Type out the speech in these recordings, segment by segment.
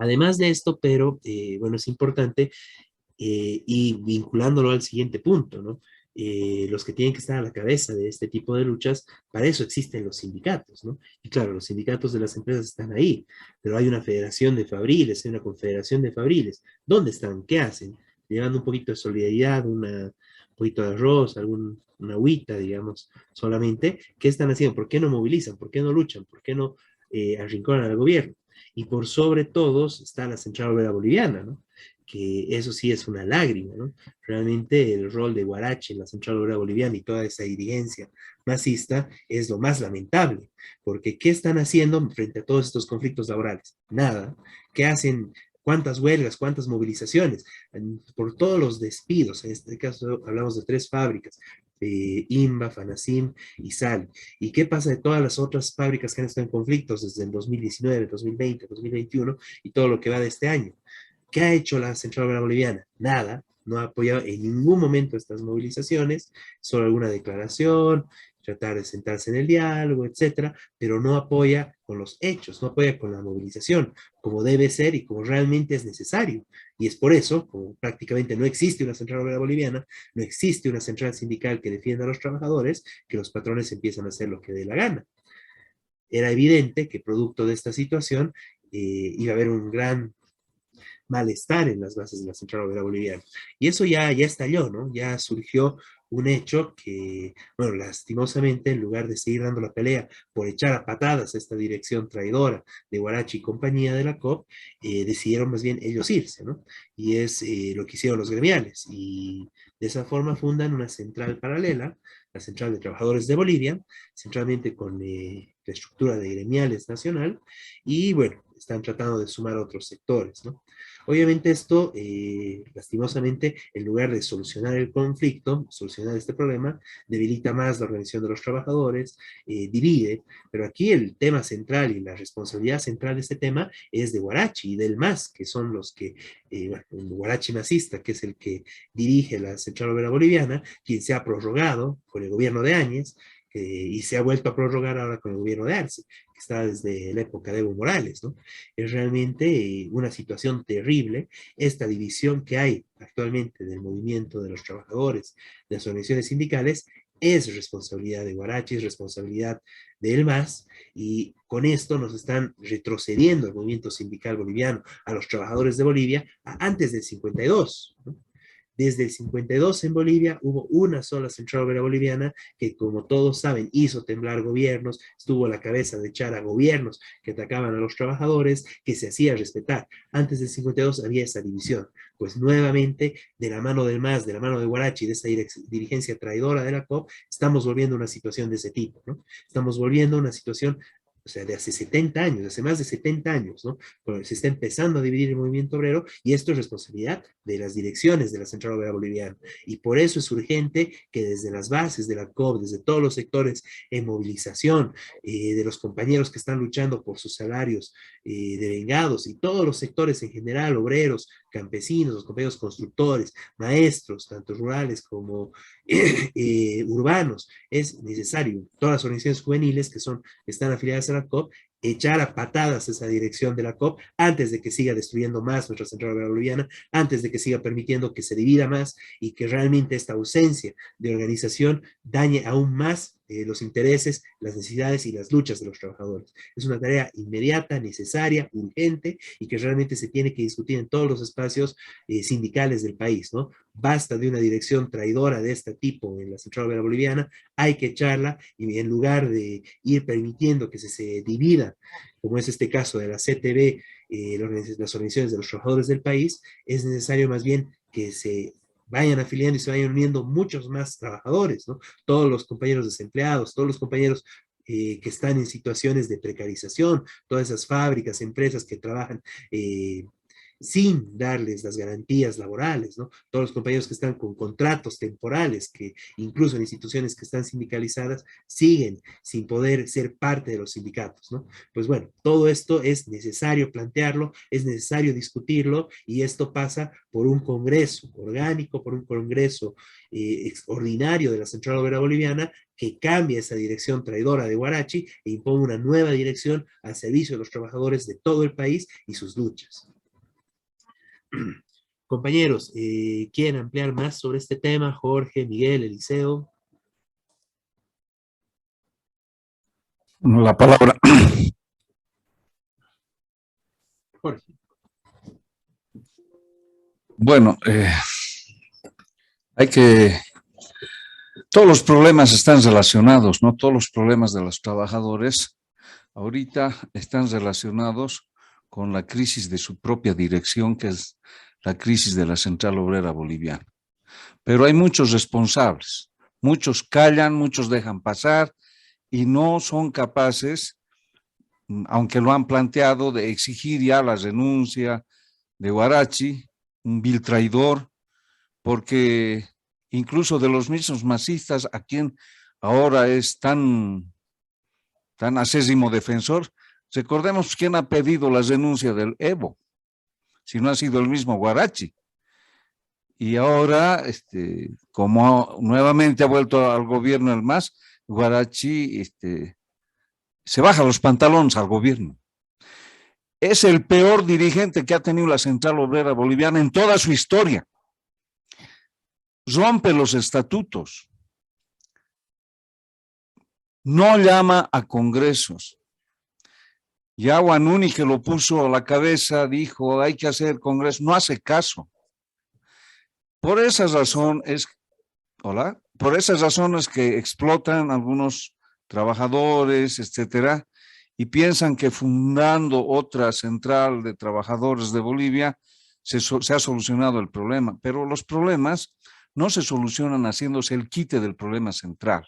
Además de esto, pero bueno, es importante y vinculándolo al siguiente punto, ¿no? Los que tienen que estar a la cabeza de este tipo de luchas, para eso existen los sindicatos, ¿no? Y claro, los sindicatos de las empresas están ahí, pero hay una federación de fabriles, hay una confederación de fabriles. ¿Dónde están? ¿Qué hacen? Llevando un poquito de solidaridad, un poquito de arroz, una agüita, digamos, solamente. ¿Qué están haciendo? ¿Por qué no movilizan? ¿Por qué no luchan? ¿Por qué no arrinconan al gobierno? Y por sobre todos está la Central Obrera Boliviana, ¿no? Que eso sí es una lágrima, ¿no? Realmente el rol de Guarache en la Central Obrera Boliviana y toda esa dirigencia masista es lo más lamentable, porque ¿qué están haciendo frente a todos estos conflictos laborales? Nada. ¿Qué hacen? ¿Cuántas huelgas? ¿Cuántas movilizaciones? Por todos los despidos, en este caso hablamos de 3 fábricas, INBA, FANACIM y SAL. ¿Y qué pasa de todas las otras fábricas que han estado en conflictos desde el 2019, 2020, 2021 y todo lo que va de este año? ¿Qué ha hecho la Central Obrera Boliviana? Nada, no ha apoyado en ningún momento estas movilizaciones, solo alguna declaración, tratar de sentarse en el diálogo, etcétera, pero no apoya con los hechos, no apoya con la movilización, como debe ser y como realmente es necesario. Y es por eso, como prácticamente no existe una Central Obrera Boliviana, no existe una central sindical que defienda a los trabajadores, que los patrones empiezan a hacer lo que dé la gana. Era evidente que producto de esta situación iba a haber un gran malestar en las bases de la Central Obrera Boliviana. Y eso ya estalló, ¿no? Ya surgió un hecho que, bueno, lastimosamente, en lugar de seguir dando la pelea por echar a patadas a esta dirección traidora de Guarachi y compañía de la COP, decidieron más bien ellos irse, ¿no? Y es lo que hicieron los gremiales. Y de esa forma fundan una central paralela, la Central de Trabajadores de Bolivia, centralmente con la estructura de gremiales nacional, y bueno, están tratando de sumar otros sectores, ¿no? Obviamente esto, lastimosamente, en lugar de solucionar el conflicto, solucionar este problema, debilita más la organización de los trabajadores, divide, pero aquí el tema central y la responsabilidad central de este tema es de Guarachi y del MAS, que son los que, bueno, el Guarachi masista, que es el que dirige la Central Obrera Boliviana, quien se ha prorrogado con el gobierno de Áñez, y se ha vuelto a prorrogar ahora con el gobierno de Arce, que está desde la época de Evo Morales, ¿no? Es realmente una situación terrible esta división que hay actualmente del movimiento de los trabajadores, de las organizaciones sindicales, es responsabilidad de Guarachi, es responsabilidad del MAS, y con esto nos están retrocediendo el movimiento sindical boliviano a los trabajadores de Bolivia a antes del 52, ¿no? Desde el 52 en Bolivia hubo una sola Central Obrera Boliviana que, como todos saben, hizo temblar gobiernos, estuvo a la cabeza de echar a gobiernos que atacaban a los trabajadores, que se hacía respetar. Antes del 52 había esa división. Pues nuevamente, de la mano del MAS, de la mano de Guarachi, de esa dirigencia traidora de la COP, estamos volviendo a una situación de ese tipo, ¿no? Estamos volviendo a una situación, o sea, de hace 70 años, hace más de 70 años, ¿no? Cuando se está empezando a dividir el movimiento obrero, y esto es responsabilidad de las direcciones de la Central Obrera Boliviana. Y por eso es urgente que desde las bases de la COP, desde todos los sectores en movilización, de los compañeros que están luchando por sus salarios devengados, y todos los sectores en general, obreros, campesinos, los compañeros constructores, maestros, tanto rurales como urbanos, es necesario, todas las organizaciones juveniles que están afiliadas a la COP, echar a patadas esa dirección de la COP antes de que siga destruyendo más nuestra Central Obrera Boliviana, antes de que siga permitiendo que se divida más y que realmente esta ausencia de organización dañe aún más los intereses, las necesidades y las luchas de los trabajadores. Es una tarea inmediata, necesaria, urgente, y que realmente se tiene que discutir en todos los espacios sindicales del país, ¿no? Basta de una dirección traidora de este tipo en la Central Obrera Boliviana, hay que echarla, y en lugar de ir permitiendo que se divida, como es este caso de la CTB, las organizaciones de los trabajadores del país, es necesario más bien que se vayan afiliando y se vayan uniendo muchos más trabajadores, ¿no? Todos los compañeros desempleados, todos los compañeros que están en situaciones de precarización, todas esas fábricas, empresas que trabajan sin darles las garantías laborales, ¿no? Todos los compañeros que están con contratos temporales, que incluso en instituciones que están sindicalizadas, siguen sin poder ser parte de los sindicatos, ¿no? Pues bueno, todo esto es necesario plantearlo, es necesario discutirlo, y esto pasa por un congreso orgánico, por un congreso extraordinario de la Central Obrera Boliviana, que cambie esa dirección traidora de Guarachi e imponga una nueva dirección al servicio de los trabajadores de todo el país y sus luchas. Compañeros, ¿quieren ampliar más sobre este tema? Jorge, Miguel, Eliseo. La palabra. Jorge. Bueno, hay que, todos los problemas están relacionados, ¿no? Todos los problemas de los trabajadores ahorita están relacionados con la crisis de su propia dirección, que es la crisis de la Central Obrera Boliviana. Pero hay muchos responsables, muchos callan, muchos dejan pasar y no son capaces, aunque lo han planteado, de exigir ya la renuncia de Huarachi, un vil traidor, porque incluso de los mismos masistas, a quien ahora es tan acérrimo defensor, recordemos quién ha pedido la renuncia del Evo, si no ha sido el mismo Huarachi. Y ahora, como nuevamente ha vuelto al gobierno el MAS, Huarachi se baja los pantalones al gobierno. Es el peor dirigente que ha tenido la Central Obrera Boliviana en toda su historia. Rompe los estatutos, no llama a congresos. Ya Wanuni, que lo puso a la cabeza, dijo, hay que hacer congreso, no hace caso. Por esa razón es, por esas razones que explotan algunos trabajadores, etcétera, y piensan que fundando otra central de trabajadores de Bolivia se ha solucionado el problema, pero los problemas no se solucionan haciéndose el quite del problema central.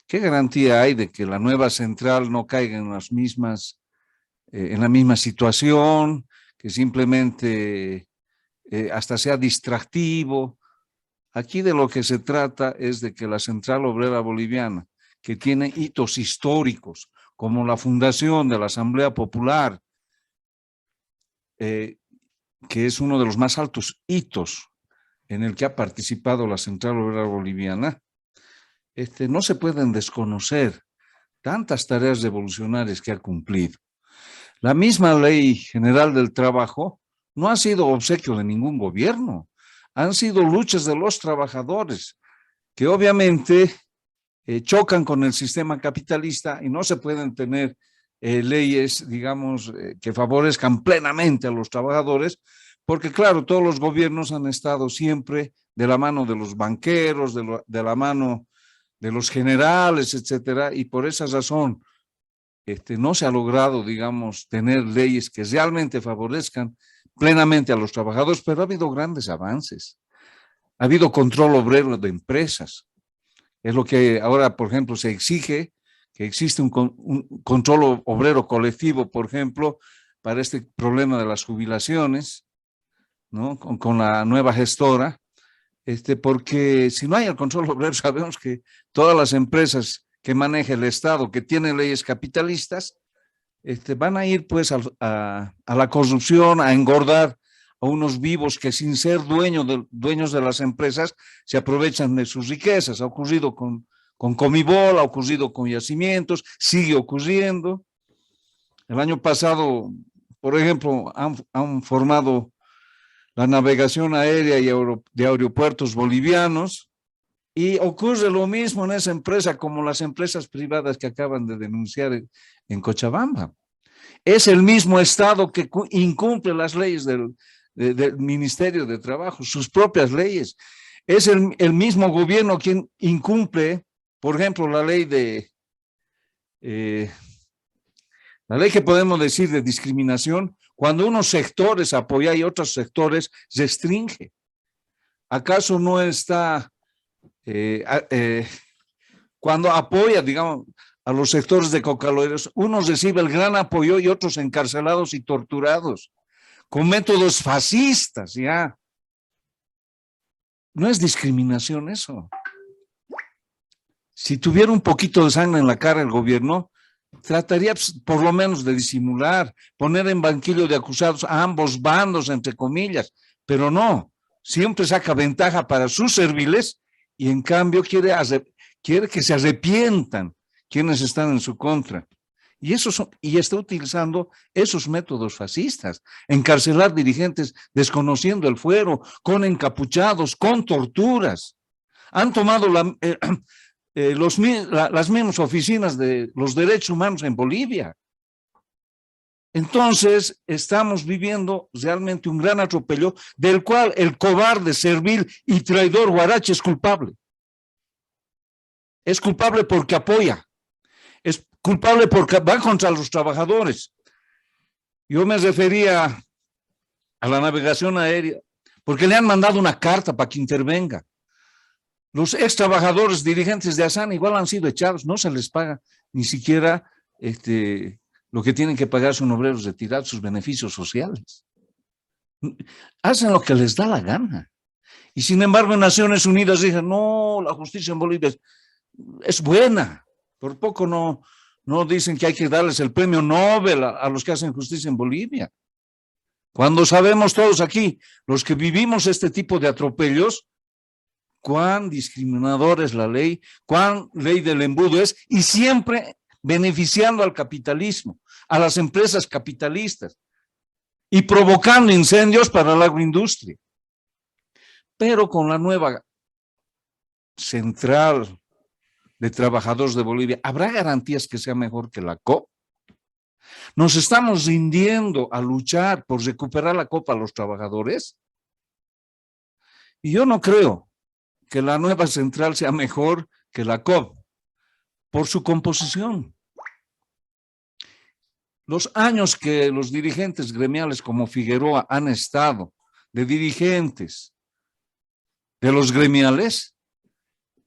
¿Qué garantía hay de que la nueva central no caiga en las mismas, en la misma situación, que simplemente hasta sea distractivo? Aquí de lo que se trata es de que la Central Obrera Boliviana, que tiene hitos históricos, como la fundación de la Asamblea Popular, que es uno de los más altos hitos en el que ha participado la Central Obrera Boliviana, no se pueden desconocer tantas tareas revolucionarias que ha cumplido. La misma Ley General del Trabajo no ha sido obsequio de ningún gobierno, han sido luchas de los trabajadores, que obviamente chocan con el sistema capitalista y no se pueden tener leyes, digamos, que favorezcan plenamente a los trabajadores, porque claro, todos los gobiernos han estado siempre de la mano de los banqueros, de la mano de los generales, etcétera, y por esa razón no se ha logrado, digamos, tener leyes que realmente favorezcan plenamente a los trabajadores, pero ha habido grandes avances. Ha habido control obrero de empresas. Es lo que ahora, por ejemplo, se exige, que existe un control obrero colectivo, por ejemplo, para este problema de las jubilaciones, ¿no? Con la nueva gestora, porque si no hay el control obrero, sabemos que todas las empresas que maneja el Estado, que tienen leyes capitalistas, van a ir pues a la corrupción, a engordar a unos vivos que sin ser dueños de las empresas se aprovechan de sus riquezas. Ha ocurrido con Comibol, ha ocurrido con Yacimientos, sigue ocurriendo. El año pasado, por ejemplo, han formado la navegación aérea y de aeropuertos bolivianos, y ocurre lo mismo en esa empresa como las empresas privadas que acaban de denunciar en Cochabamba. Es el mismo Estado que incumple las leyes del Ministerio de Trabajo, sus propias leyes. Es el mismo gobierno quien incumple, por ejemplo, la ley que podemos decir de discriminación, cuando unos sectores apoya y otros sectores restringe. ¿Acaso no está, cuando apoya, digamos, a los sectores de cocaleros, unos reciben el gran apoyo y otros encarcelados y torturados, con métodos fascistas, ya? No es discriminación eso. Si tuviera un poquito de sangre en la cara el gobierno, trataría por lo menos de disimular, poner en banquillo de acusados a ambos bandos, entre comillas, pero no, siempre saca ventaja para sus serviles y en cambio quiere que se arrepientan quienes están en su contra. Y está utilizando esos métodos fascistas, encarcelar dirigentes desconociendo el fuero, con encapuchados, con torturas. Han tomado las mismas oficinas de los derechos humanos en Bolivia. Entonces, estamos viviendo realmente un gran atropello del cual el cobarde, servil y traidor Huarache es culpable. Es culpable porque apoya. Es culpable porque va contra los trabajadores. Yo me refería a la navegación aérea, porque le han mandado una carta para que intervenga. Los ex trabajadores dirigentes de ASAN igual han sido echados, no se les paga ni siquiera lo que tienen que pagar son obreros retirados, sus beneficios sociales. Hacen lo que les da la gana. Y sin embargo en Naciones Unidas dicen, no, la justicia en Bolivia es buena. Por poco no dicen que hay que darles el premio Nobel a los que hacen justicia en Bolivia. Cuando sabemos todos aquí, los que vivimos este tipo de atropellos, cuán discriminadora es la ley, cuán ley del embudo es, y siempre beneficiando al capitalismo, a las empresas capitalistas, y provocando incendios para la agroindustria. Pero con la nueva central de trabajadores de Bolivia, ¿habrá garantías que sea mejor que la COP? ¿Nos estamos rindiendo a luchar por recuperar la COP a los trabajadores? Y yo no creo que la nueva central sea mejor que la COP, por su composición. Los años que los dirigentes gremiales como Figueroa han estado de dirigentes de los gremiales,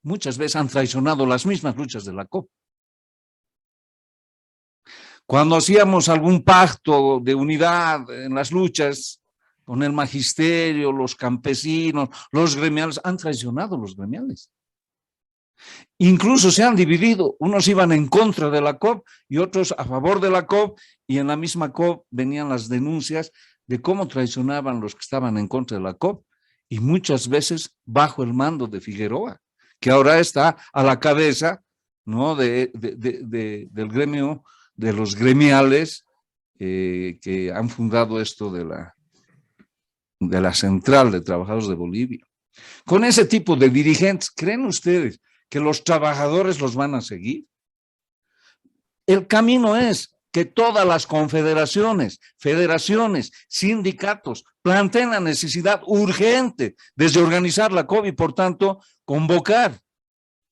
muchas veces han traicionado las mismas luchas de la COP. Cuando hacíamos algún pacto de unidad en las luchas con el magisterio, los campesinos, los gremiales, han traicionado los gremiales. Incluso se han dividido, unos iban en contra de la COP y otros a favor de la COP, y en la misma COP venían las denuncias de cómo traicionaban los que estaban en contra de la COP, y muchas veces bajo el mando de Figueroa, que ahora está a la cabeza, ¿no?, del gremio, de los gremiales que han fundado esto de la Central de Trabajadores de Bolivia. Con ese tipo de dirigentes, ¿creen ustedes que los trabajadores los van a seguir? El camino es que todas las confederaciones, federaciones, sindicatos planteen la necesidad urgente de organizar la COP y, por tanto, convocar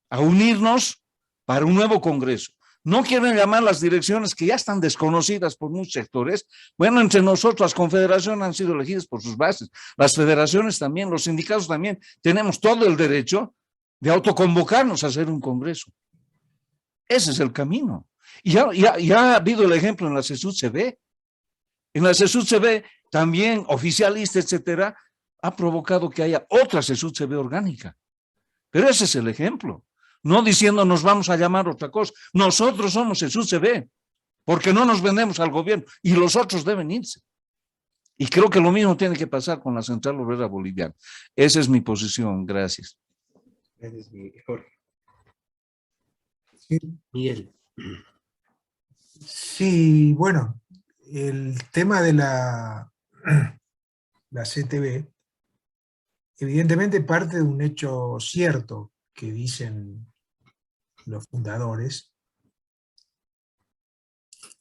a unirnos para un nuevo congreso. No quieren llamar las direcciones que ya están desconocidas por muchos sectores. Bueno, entre nosotros las confederaciones han sido elegidas por sus bases, las federaciones también, los sindicatos también, tenemos todo el derecho de autoconvocarnos a hacer un congreso. Ese es el camino. Y ya ha habido el ejemplo en la CESUD-CB. En la CESUD-CB también oficialista, etcétera, ha provocado que haya otra CESUD-CB orgánica. Pero ese es el ejemplo. No diciendo nos vamos a llamar otra cosa. Nosotros somos CESUD-CB, porque no nos vendemos al gobierno y los otros deben irse. Y creo que lo mismo tiene que pasar con la Central Obrera Boliviana. Esa es mi posición. Gracias. Gracias, Jorge. Sí. Miguel. Sí, bueno, el tema de la CTB evidentemente parte de un hecho cierto que dicen los fundadores,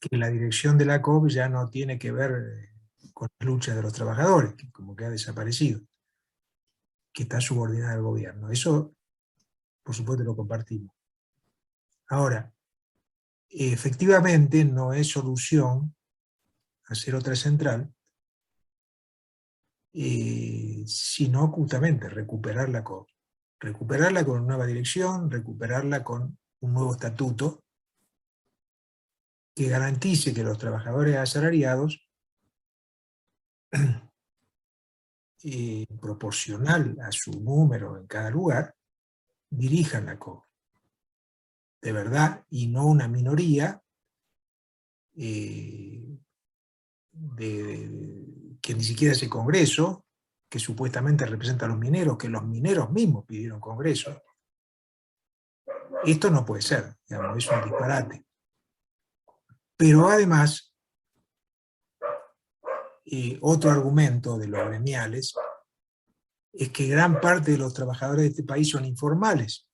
que la dirección de la COP ya no tiene que ver con la lucha de los trabajadores, que como que ha desaparecido, que está subordinada al gobierno. Eso, por supuesto, lo compartimos. Ahora, efectivamente no es solución hacer otra central, sino justamente recuperar la COP. Recuperarla con una nueva dirección, recuperarla con un nuevo estatuto que garantice que los trabajadores asalariados, proporcional a su número en cada lugar, dirijan la COP. De verdad, y no una minoría que ni siquiera es el Congreso, que supuestamente representa a los mineros, que los mineros mismos pidieron Congreso. Esto no puede ser, digamos, es un disparate. Pero además, otro argumento de los gremiales es que gran parte de los trabajadores de este país son informales,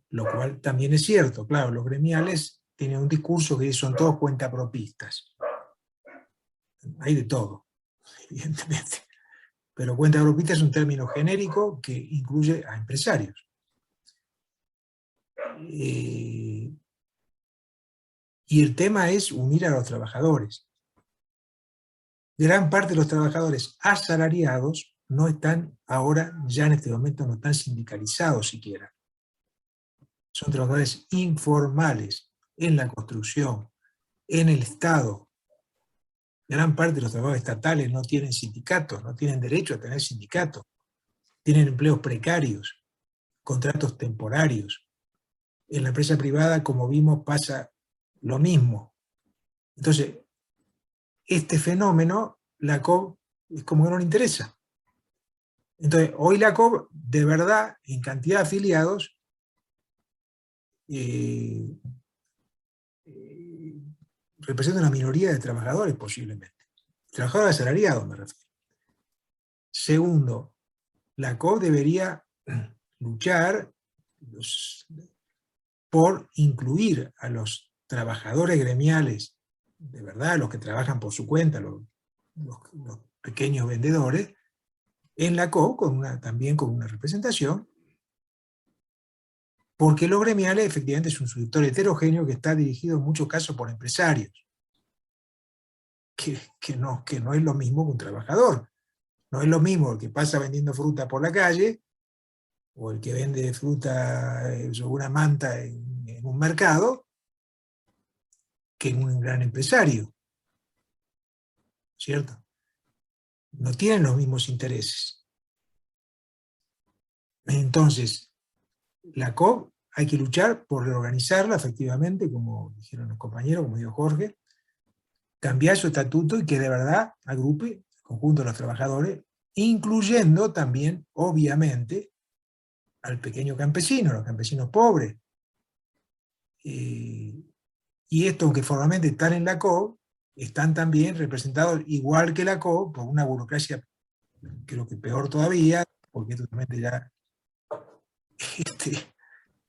lo cual también es cierto. Claro, los gremiales tienen un discurso que son todos cuentapropistas. Hay de todo, evidentemente. Pero cuentapropista es un término genérico que incluye a empresarios. Y el tema es unir a los trabajadores. Gran parte de los trabajadores asalariados no están ahora, ya en este momento, no están sindicalizados siquiera. Son trabajadores informales en la construcción, en el Estado. Gran parte de los trabajadores estatales no tienen sindicatos, no tienen derecho a tener sindicatos. Tienen empleos precarios, contratos temporarios. En la empresa privada, como vimos, pasa lo mismo. Entonces, este fenómeno, la COB es como que no le interesa. Entonces, hoy la COB, de verdad, en cantidad de afiliados, representa una minoría de trabajadores posiblemente. Trabajadores asalariados, me refiero. Segundo, la COB debería luchar por incluir a los trabajadores gremiales, de verdad, los que trabajan por su cuenta, los pequeños vendedores, en la COB también con una representación, porque los gremiales efectivamente es un sector heterogéneo que está dirigido en muchos casos por empresarios, que no es lo mismo que un trabajador. No es lo mismo el que pasa vendiendo fruta por la calle, o el que vende fruta sobre una manta en un mercado, que un gran empresario, ¿cierto? No tienen los mismos intereses. Entonces, la COB hay que luchar por reorganizarla efectivamente, como dijeron los compañeros, como dijo Jorge, cambiar su estatuto y que de verdad agrupe el conjunto de los trabajadores, incluyendo también, obviamente, al pequeño campesino, a los campesinos pobres. Y estos que formalmente están en la COB, están también representados igual que la COB por una burocracia, creo que peor todavía, porque es totalmente ya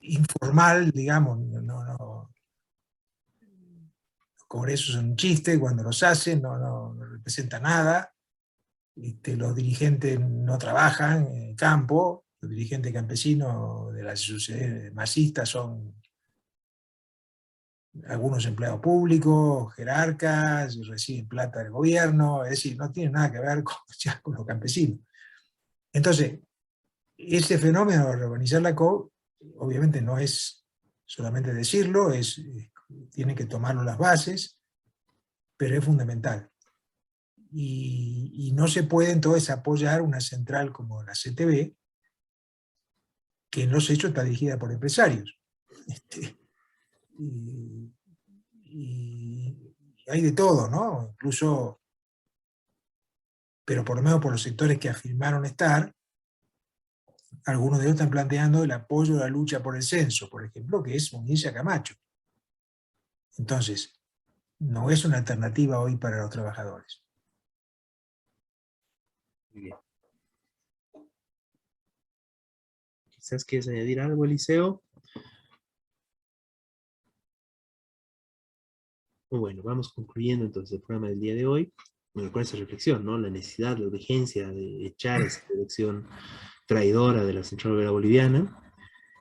informal, digamos, los congresos son un chiste cuando los hacen, no representa nada, los dirigentes no trabajan en el campo, los dirigentes campesinos de las sociedades masistas son algunos empleados públicos, jerarcas, reciben plata del gobierno, es decir, no tiene nada que ver con los campesinos. Entonces, ese fenómeno de reorganizar la COB, obviamente no es solamente decirlo, tiene que tomarlo las bases, pero es fundamental. Y no se puede entonces apoyar una central como la CTB, que en los hechos está dirigida por empresarios. Y hay de todo, ¿no? Incluso, pero por lo menos por los sectores que afirmaron estar, algunos de ellos están planteando el apoyo a la lucha por el censo, por ejemplo, que es unirse a Camacho. Entonces, no es una alternativa hoy para los trabajadores. Muy bien. ¿Quizás quieres añadir algo, Eliseo? Bueno, vamos concluyendo entonces el programa del día de hoy, bueno, con esa reflexión, ¿no? La necesidad, la urgencia de echar esa dirección traidora de la Central Obrera Boliviana,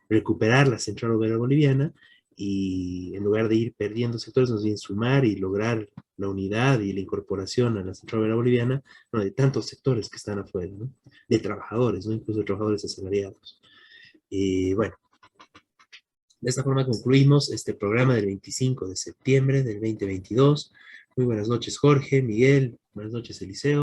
recuperar la Central Obrera Boliviana y en lugar de ir perdiendo sectores, nos bien sumar y lograr la unidad y la incorporación a la Central Obrera Boliviana, ¿no? De tantos sectores que están afuera, ¿no? De trabajadores, ¿no? Incluso de trabajadores asalariados. Y bueno, de esta forma concluimos este programa del 25 de septiembre del 2022. Muy buenas noches, Jorge, Miguel, buenas noches, Eliseo.